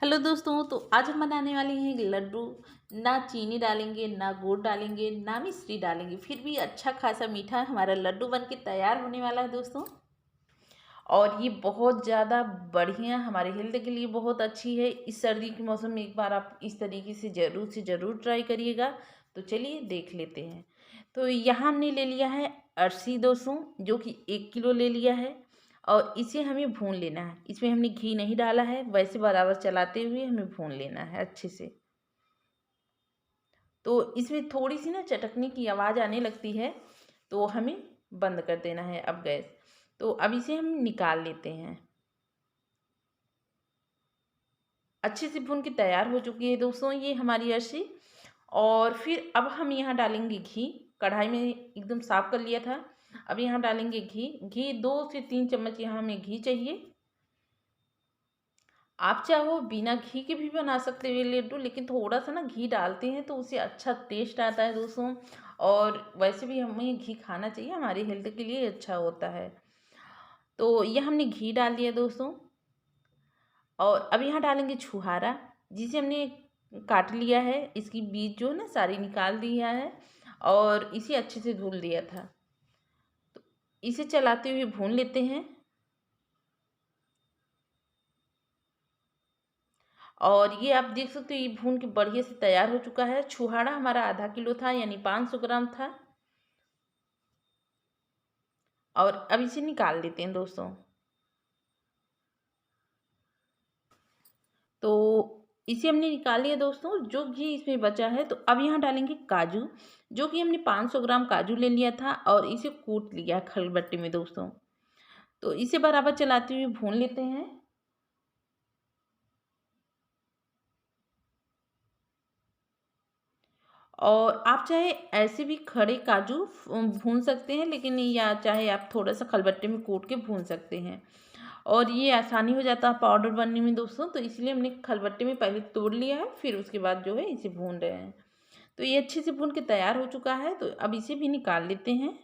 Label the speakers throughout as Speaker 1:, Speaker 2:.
Speaker 1: Hello दोस्तों, तो आज हम बनाने वाले हैं लड्डू। ना चीनी डालेंगे, ना गुड़ डालेंगे, ना मिश्री डालेंगे, फिर भी अच्छा खासा मीठा हमारा लड्डू बन के तैयार होने वाला है दोस्तों। और ये बहुत ज़्यादा बढ़िया हमारे हेल्थ के लिए बहुत अच्छी है। इस सर्दी के मौसम में एक बार आप इस तरीके से ज़रूर ट्राई करिएगा। तो चलिए देख लेते हैं। तो यहाँ हमने ले लिया है अरसी दोस्तों, जो कि 1 किलो ले लिया है। और इसे हमें भून लेना है। इसमें हमने घी नहीं डाला है, वैसे बराबर चलाते हुए हमें भून लेना है अच्छे से। तो इसमें थोड़ी सी ना चटकने की आवाज़ आने लगती है, तो हमें बंद कर देना है अब गैस। तो अब इसे हम निकाल लेते हैं। अच्छे से भून के तैयार हो चुकी है दोस्तों ये हमारी अरसी। और फिर अब हम यहाँ डालेंगे घी। कढ़ाई में एकदम साफ कर लिया था। अब यहाँ डालेंगे घी। घी 2 से 3 चम्मच यहाँ हमें घी चाहिए। आप चाहो बिना घी के भी बना सकते हो ये लड्डू, लेकिन थोड़ा सा ना घी डालते हैं तो उससे अच्छा टेस्ट आता है दोस्तों। और वैसे भी हमें घी खाना चाहिए, हमारी हेल्थ के लिए अच्छा होता है। तो ये हमने घी डाल दिया दोस्तों। और अब यहाँ डालेंगे छुहारा, जिसे हमने काट लिया है। इसकी बीज जो है ना सारी निकाल दिया है और इसे अच्छे से धुल दिया था। तो इसे चलाते हुए भून लेते हैं। और ये आप देख सकते हो, ये भून के बढ़िया से तैयार हो चुका है। छुहाड़ा हमारा आधा किलो था, यानी 500 ग्राम था। और अब इसे निकाल लेते हैं दोस्तों। तो इसे हमने निकाल लिया दोस्तों। जो घी इसमें बचा है, तो अब यहाँ डालेंगे काजू, जो कि हमने 500 ग्राम काजू ले लिया था और इसे कूट लिया खलबट्टे में दोस्तों। तो इसे बराबर चलाते हुए भून लेते हैं। और आप चाहे ऐसे भी खड़े काजू भून सकते हैं, लेकिन या चाहे आप थोड़ा सा खलबट्टे में कूट के भून सकते हैं। और ये आसानी हो जाता है पाउडर बनने में दोस्तों, तो इसलिए हमने खलबट्टे में पहले तोड़ लिया है, फिर उसके बाद जो है इसे भून रहे हैं। तो ये अच्छे से भून के तैयार हो चुका है, तो अब इसे भी निकाल लेते हैं।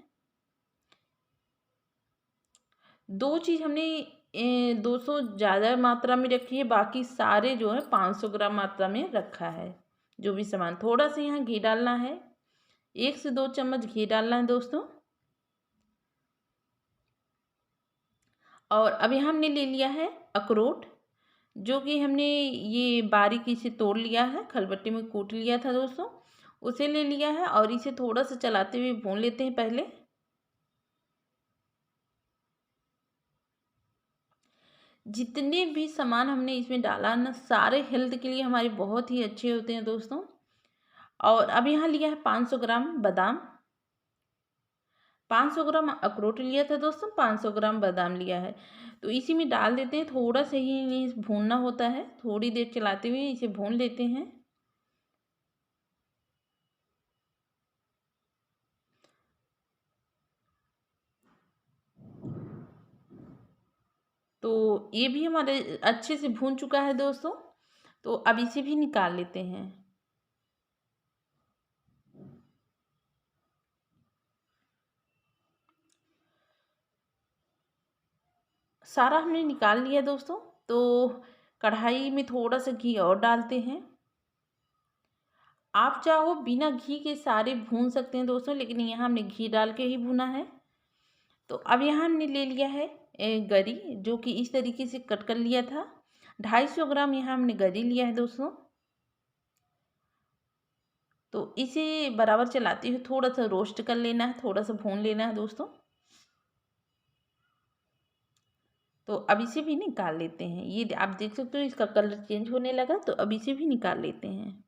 Speaker 1: दो चीज़ हमने 200 ज़्यादा मात्रा में रखी है, बाकी सारे जो है 500 ग्राम मात्रा में रखा है। जो भी सामान, थोड़ा सा यहाँ घी डालना है। 1 से 2 चम्मच घी डालना है दोस्तों। और अब यहाँ हमने ले लिया है अखरोट, जो कि हमने ये बारीकी से तोड़ लिया है, खलबट्टे में कूट लिया था दोस्तों। उसे ले लिया है और इसे थोड़ा सा चलाते हुए भून लेते हैं पहले। जितने भी सामान हमने इसमें डाला ना, सारे हेल्थ के लिए हमारे बहुत ही अच्छे होते हैं दोस्तों। और अब यहाँ लिया है 500 ग्राम बादाम, 500 ग्राम अखरोट लिया था दोस्तों, 500 ग्राम बादाम लिया है। तो इसी में डाल देते हैं। थोड़ा सा ही इन्हें भूनना होता है, थोड़ी देर चलाते हुए इसे भून लेते हैं। तो ये भी हमारे अच्छे से भून चुका है दोस्तों। तो अब इसे भी निकाल लेते हैं। सारा हमने निकाल लिया दोस्तों। तो कढ़ाई में थोड़ा सा घी और डालते हैं। आप चाहो बिना घी के सारे भून सकते हैं दोस्तों, लेकिन यहाँ हमने घी डाल के ही भुना है। तो अब यहाँ हमने ले लिया है गरी, जो कि इस तरीके से कट कर लिया था। 250 ग्राम यहाँ हमने गरी लिया है दोस्तों। तो इसे बराबर चलाते हुए थोड़ा सा रोस्ट कर लेना है, थोड़ा सा भून लेना है दोस्तों। तो अब इसे भी निकाल लेते हैं। ये आप देख सकते हो, इसका कलर चेंज होने लगा, तो अब इसे भी निकाल लेते हैं।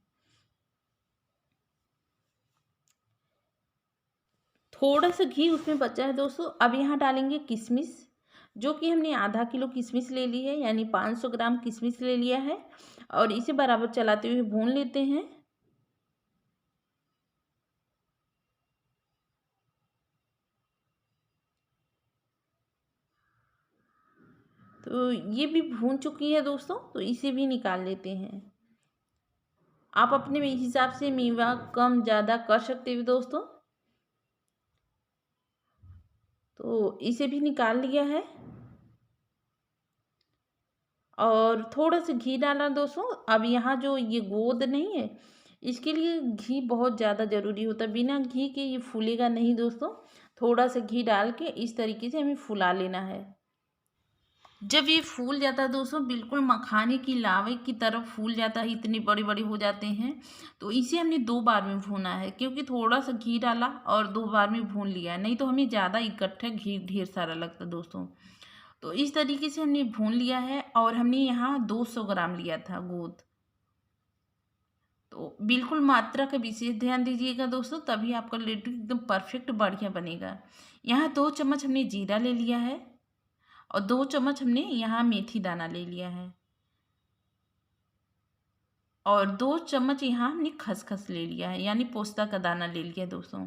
Speaker 1: थोड़ा सा घी उसमें बचा है दोस्तों। अब यहाँ डालेंगे किशमिश, जो कि हमने आधा किलो किशमिश ले ली है, यानी 500 ग्राम किशमिश ले लिया है। और इसे बराबर चलाते हुए भून लेते हैं। तो ये भी भून चुकी है दोस्तों, तो इसे भी निकाल लेते हैं। आप अपने हिसाब से मेवा कम ज़्यादा कर सकते हो दोस्तों। तो इसे भी निकाल लिया है। और थोड़ा सा घी डाला दोस्तों। अब यहाँ जो ये गोंद नहीं है, इसके लिए घी बहुत ज़्यादा ज़रूरी होता है, बिना घी के ये फूलेगा नहीं दोस्तों। थोड़ा सा घी डाल के इस तरीके से हमें फुला लेना है। जब ये फूल जाता है दोस्तों, बिल्कुल मखाने की लावे की तरह फूल जाता है, इतने बड़े बड़े हो जाते हैं, तो इसे हमने 2 बार में भूना है, क्योंकि थोड़ा सा घी डाला और 2 बार में भून लिया है, नहीं तो हमें ज़्यादा इकट्ठा घी ढेर सारा लगता है दोस्तों। तो इस तरीके से हमने भून लिया है और हमने यहाँ 200 ग्राम लिया था गोंद। तो बिल्कुल मात्रा का विशेष ध्यान दीजिएगा दोस्तों, तभी आपका लड्डू एकदम परफेक्ट बढ़िया बनेगा। यहाँ 2 चम्मच हमने जीरा ले लिया है और 2 चम्मच हमने यहाँ मेथी दाना ले लिया है और 2 चम्मच यहाँ हमने खसखस ले लिया है, यानी पोस्ता का दाना ले लिया है दोस्तों।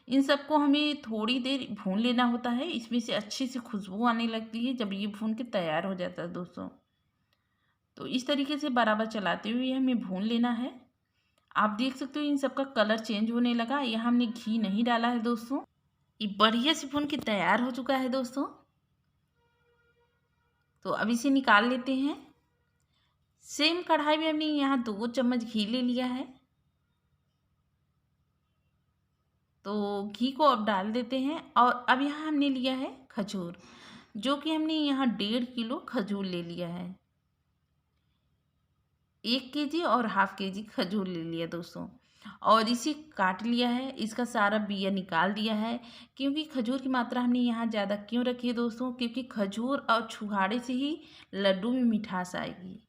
Speaker 1: इन सबको हमें थोड़ी देर भून लेना होता है, इसमें से अच्छी सी खुशबू आने लगती है जब ये भून के तैयार हो जाता है दोस्तों। तो इस तरीके से बराबर चलाते हुए हमें भून लेना है। आप देख सकते हो इन सबका कलर चेंज होने लगा। यहाँ हमने घी नहीं डाला है दोस्तों। ये बढ़िया से भून के तैयार हो चुका है दोस्तों। तो अब इसे निकाल लेते हैं। सेम कढ़ाई में हमने यहाँ 2 चम्मच घी ले लिया है, तो घी को अब डाल देते हैं। और अब यहाँ हमने लिया है खजूर, जो कि हमने यहाँ 1.5 किलो खजूर ले लिया है। 1 केजी और हाफ केजी खजूर ले लिया दोस्तों, और इसे काट लिया है, इसका सारा बिया निकाल दिया है। क्योंकि खजूर की मात्रा हमने यहाँ ज़्यादा क्यों रखी है दोस्तों, क्योंकि खजूर और छुहाड़े से ही लड्डू में मिठास आएगी।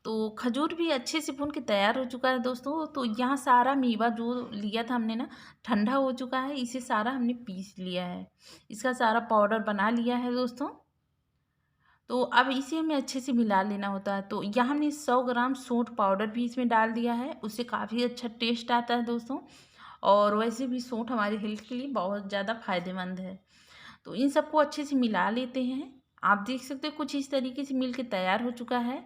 Speaker 1: तो खजूर भी अच्छे से भून के तैयार हो चुका है दोस्तों। तो यहाँ सारा मेवा जो लिया था हमने ना, ठंडा हो चुका है, इसे सारा हमने पीस लिया है, इसका सारा पाउडर बना लिया है दोस्तों। तो अब इसे हमें अच्छे से मिला लेना होता है। तो यहाँ हमने 100 ग्राम सौंठ पाउडर भी इसमें डाल दिया है, उससे काफ़ी अच्छा टेस्ट आता है दोस्तों। और वैसे भी सौंठ हमारे हेल्थ के लिए बहुत ज़्यादा फायदेमंद है। तो इन सबको अच्छे से मिला लेते हैं। आप देख सकते हो कुछ इस तरीके से मिल के तैयार हो चुका है।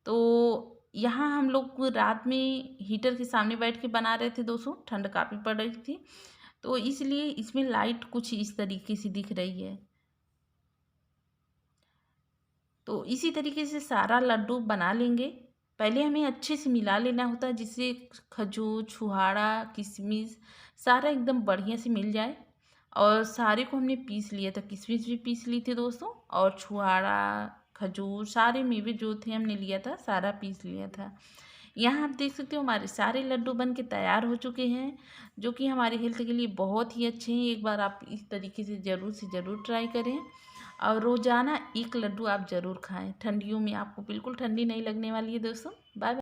Speaker 1: तो यहाँ हम लोग रात में हीटर के सामने बैठ के बना रहे थे दोस्तों, ठंड काफ़ी पड़ रही थी, तो इसलिए इसमें लाइट कुछ इस तरीके से दिख रही है। तो इसी तरीके से सारा लड्डू बना लेंगे। पहले हमें अच्छे से मिला लेना होता है, जिससे खजूर, छुहाड़ा, किशमिश सारा एकदम बढ़िया से मिल जाए। और सारे को हमने पीस लिया था, किशमिश भी पीस ली थी दोस्तों, और छुहाड़ा, खजूर सारे मेवे जो थे हमने लिया था, सारा पीस लिया था। यहाँ आप देख सकते हो हमारे सारे लड्डू बन के तैयार हो चुके हैं, जो कि हमारे हेल्थ के लिए बहुत ही अच्छे हैं। एक बार आप इस तरीके से ज़रूर ट्राई करें, और रोज़ाना 1 लड्डू आप ज़रूर खाएं। ठंडियों में आपको बिल्कुल ठंडी नहीं लगने वाली है दोस्तों। Bye bye.